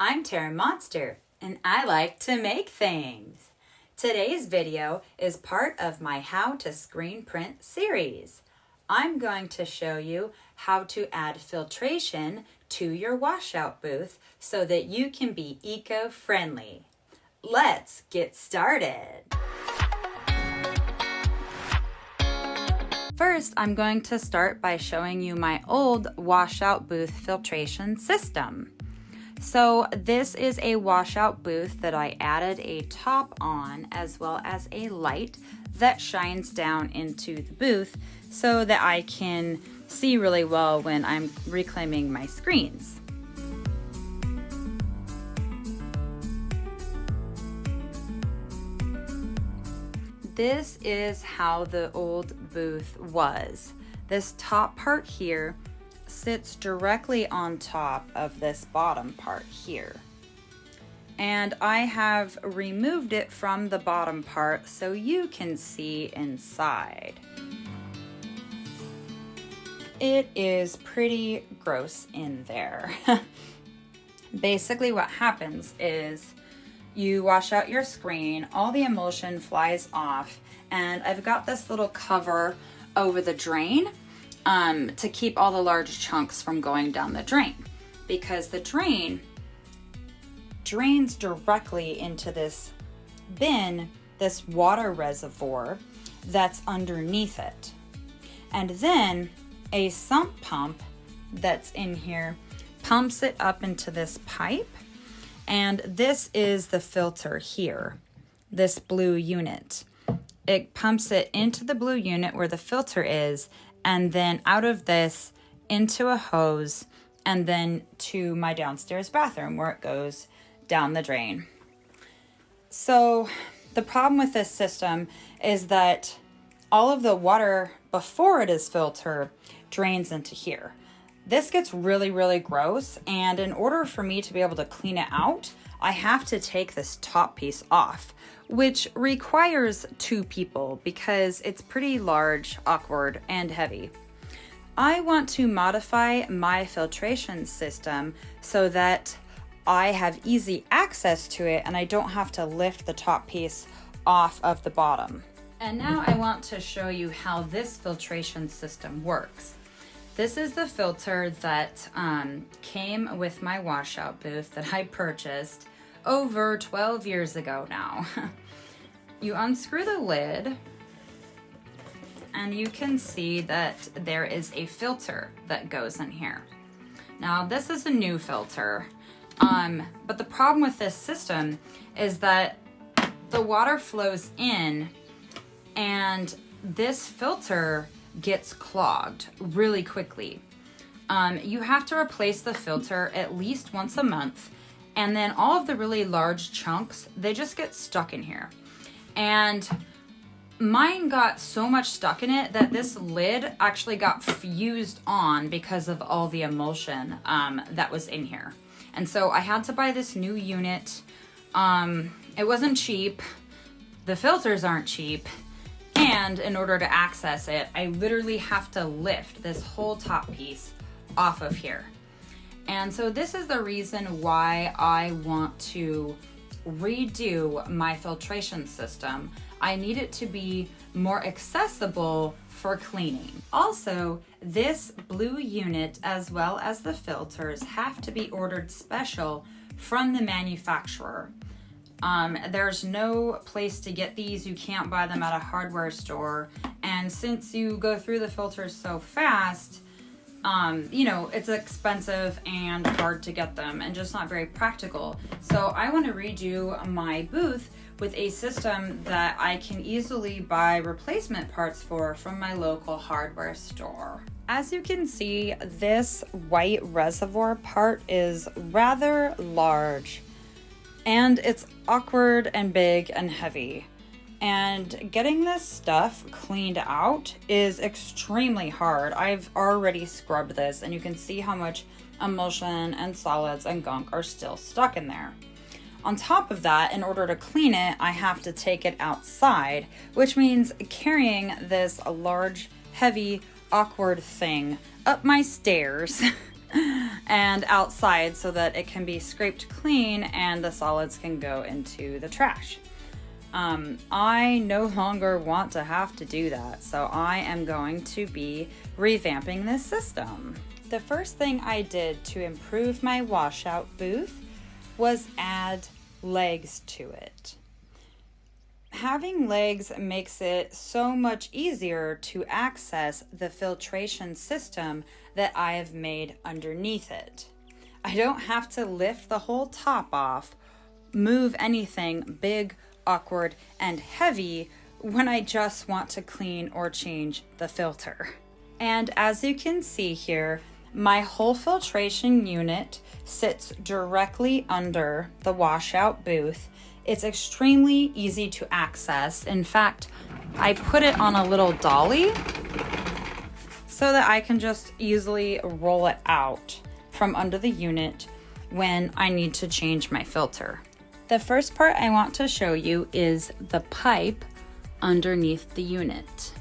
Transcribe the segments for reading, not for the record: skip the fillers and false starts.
I'm Terra Monster, and I like to make things. Today's video is part of my How to Screen Print series. I'm going to show you how to add filtration to your washout booth so that you can be eco-friendly. Let's get started. First, I'm going to start by showing you my old washout booth filtration system. So this is a washout booth that I added a top on as well as a light that shines down into the booth so that I can see really well when I'm reclaiming my screens. This is how the old booth was. This top part here sits directly on top of this bottom part here. And I have removed it from the bottom part so you can see inside. It is pretty gross in there. Basically what happens is you wash out your screen, all the emulsion flies off, and I've got this little cover over the drain to keep all the large chunks from going down the drain, because the drain drains directly into this bin, this water reservoir that's underneath it. And then a sump pump that's in here pumps it up into this pipe. And this is the filter here, this blue unit. It pumps it into the blue unit where the filter is, and then out of this into a hose, and then to my downstairs bathroom where it goes down the drain. So the problem with this system is that all of the water before it is filtered drains into here. This gets really, really gross, and in order for me to be able to clean it out, I have to take this top piece off, which requires two people because it's pretty large, awkward, and heavy. I want to modify my filtration system so that I have easy access to it and I don't have to lift the top piece off of the bottom. And now I want to show you how this filtration system works. This is the filter that came with my washout booth that I purchased over 12 years ago now. You unscrew the lid and you can see that there is a filter that goes in here. Now this is a new filter, but the problem with this system is that the water flows in and this filter gets clogged really quickly. You have to replace the filter at least once a month, and then all of the really large chunks, they just get stuck in here. And mine got so much stuck in it that this lid actually got fused on because of all the emulsion that was in here. And so I had to buy this new unit. It wasn't cheap. The filters aren't cheap. And in order to access it, I literally have to lift this whole top piece off of here. And so this is the reason why I want to redo my filtration system. I need it to be more accessible for cleaning. Also, this blue unit as well as the filters have to be ordered special from the manufacturer. There's no place to get these. You can't buy them at a hardware store. And since you go through the filters so fast, you know, it's expensive and hard to get them and just not very practical. So I want to redo my booth with a system that I can easily buy replacement parts for from my local hardware store. As you can see, this white reservoir part is rather large. And it's awkward and big and heavy. And getting this stuff cleaned out is extremely hard. I've already scrubbed this and you can see how much emulsion and solids and gunk are still stuck in there. On top of that, in order to clean it, I have to take it outside, which means carrying this large, heavy, awkward thing up my stairs and outside so that it can be scraped clean and the solids can go into the trash. I no longer want to have to do that, so I am going to be revamping this system. The first thing I did to improve my washout booth was add legs to it. Having legs makes it so much easier to access the filtration system that I have made underneath it. I don't have to lift the whole top off, move anything big, awkward, and heavy when I just want to clean or change the filter. And as you can see here, my whole filtration unit sits directly under the washout booth. It's extremely easy to access. In fact, I put it on a little dolly so that I can just easily roll it out from under the unit when I need to change my filter. The first part I want to show you is the pipe underneath the unit.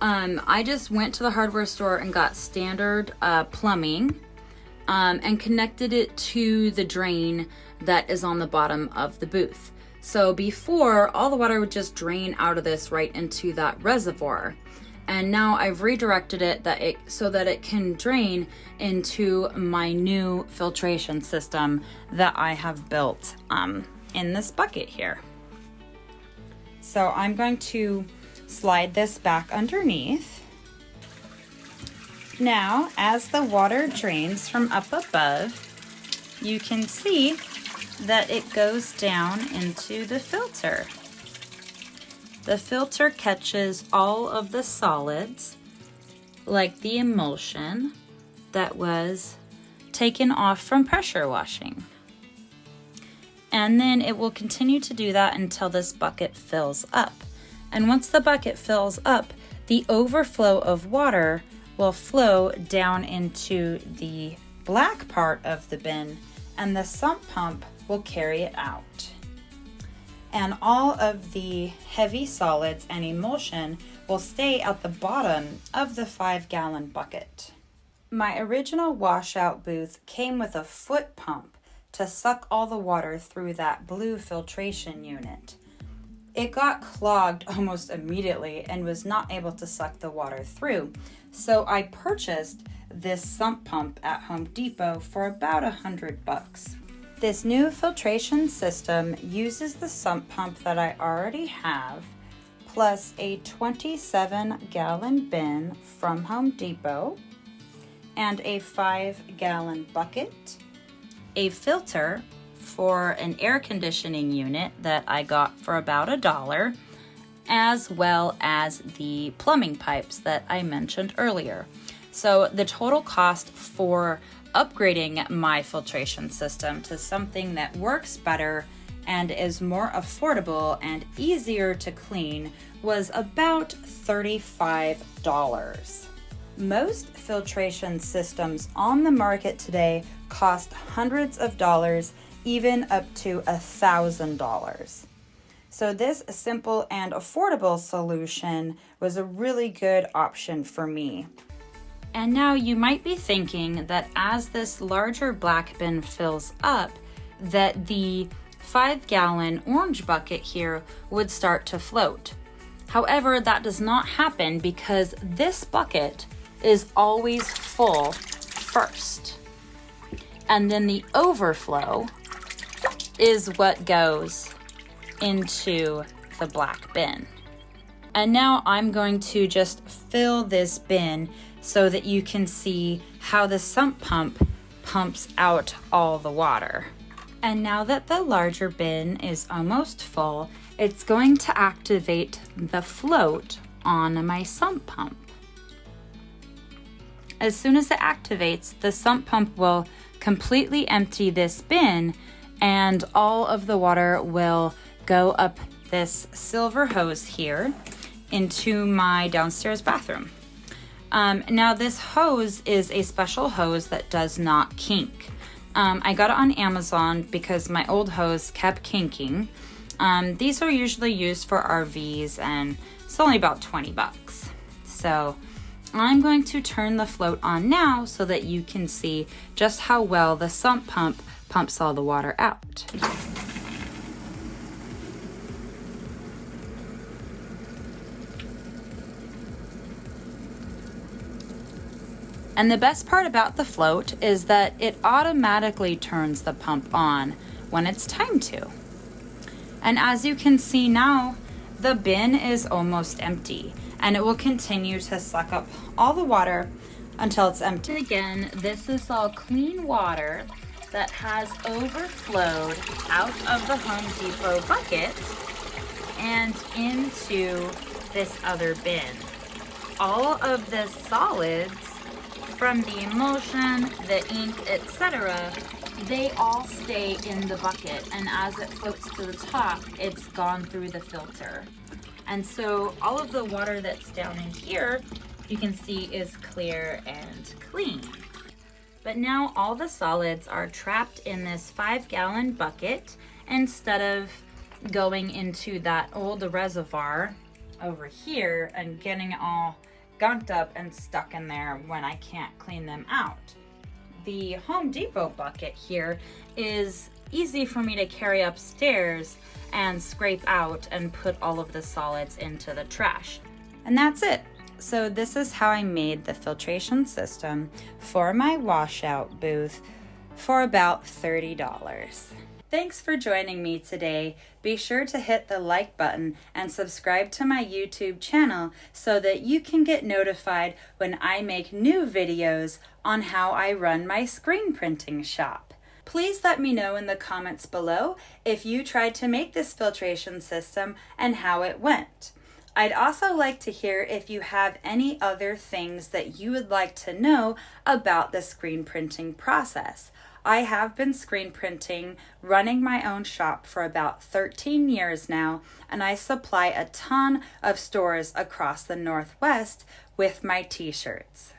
I just went to the hardware store and got standard plumbing and connected it to the drain that is on the bottom of the booth. So before, all the water would just drain out of this right into that reservoir. And now I've redirected it so that it can drain into my new filtration system that I have built in this bucket here. So I'm going to slide this back underneath. Now, as the water drains from up above, you can see that it goes down into the filter. The filter catches all of the solids, like the emulsion that was taken off from pressure washing. And then it will continue to do that until this bucket fills up. And once the bucket fills up, the overflow of water will flow down into the black part of the bin, and the sump pump will carry it out. And all of the heavy solids and emulsion will stay at the bottom of the 5-gallon bucket. My original washout booth came with a foot pump to suck all the water through that blue filtration unit. It got clogged almost immediately and was not able to suck the water through. So I purchased this sump pump at Home Depot for about $100. This new filtration system uses the sump pump that I already have, plus a 27-gallon bin from Home Depot, and a 5-gallon bucket, a filter for an air conditioning unit that I got for about $1, as well as the plumbing pipes that I mentioned earlier. So the total cost for upgrading my filtration system to something that works better and is more affordable and easier to clean was about $35. Most filtration systems on the market today cost hundreds of dollars, even up to $1,000. So this simple and affordable solution was a really good option for me. And now you might be thinking that as this larger black bin fills up, that the 5-gallon orange bucket here would start to float. However, that does not happen because this bucket is always full first. And then the overflow is what goes into the black bin. And now I'm going to just fill this bin so that you can see how the sump pump pumps out all the water. And now that the larger bin is almost full, it's going to activate the float on my sump pump. As soon as it activates, the sump pump will completely empty this bin and all of the water will go up this silver hose here into my downstairs bathroom. Now this hose is a special hose that does not kink. I got it on Amazon because my old hose kept kinking. These are usually used for RVs and it's only about $20. So I'm going to turn the float on now so that you can see just how well the sump pump pumps all the water out. And the best part about the float is that it automatically turns the pump on when it's time to. And as you can see now, the bin is almost empty, and it will continue to suck up all the water until it's empty. Again, this is all clean water that has overflowed out of the Home Depot bucket and into this other bin. All of the solids from the emulsion, the ink, etc., they all stay in the bucket, and as it floats to the top, it's gone through the filter. And so all of the water that's down in here, you can see is clear and clean. But now all the solids are trapped in this 5-gallon bucket instead of going into that old reservoir over here and getting it all gunked up and stuck in there when I can't clean them out. The Home Depot bucket here is easy for me to carry upstairs and scrape out and put all of the solids into the trash. And that's it. So this is how I made the filtration system for my washout booth for about $30. Thanks for joining me today. Be sure to hit the like button and subscribe to my YouTube channel so that you can get notified when I make new videos on how I run my screen printing shop. Please let me know in the comments below if you tried to make this filtration system and how it went. I'd also like to hear if you have any other things that you would like to know about the screen printing process. I have been screen printing, running my own shop for about 13 years now, and I supply a ton of stores across the Northwest with my t-shirts.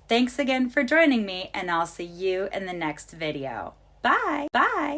Thanks again for joining me, and I'll see you in the next video. Bye! Bye!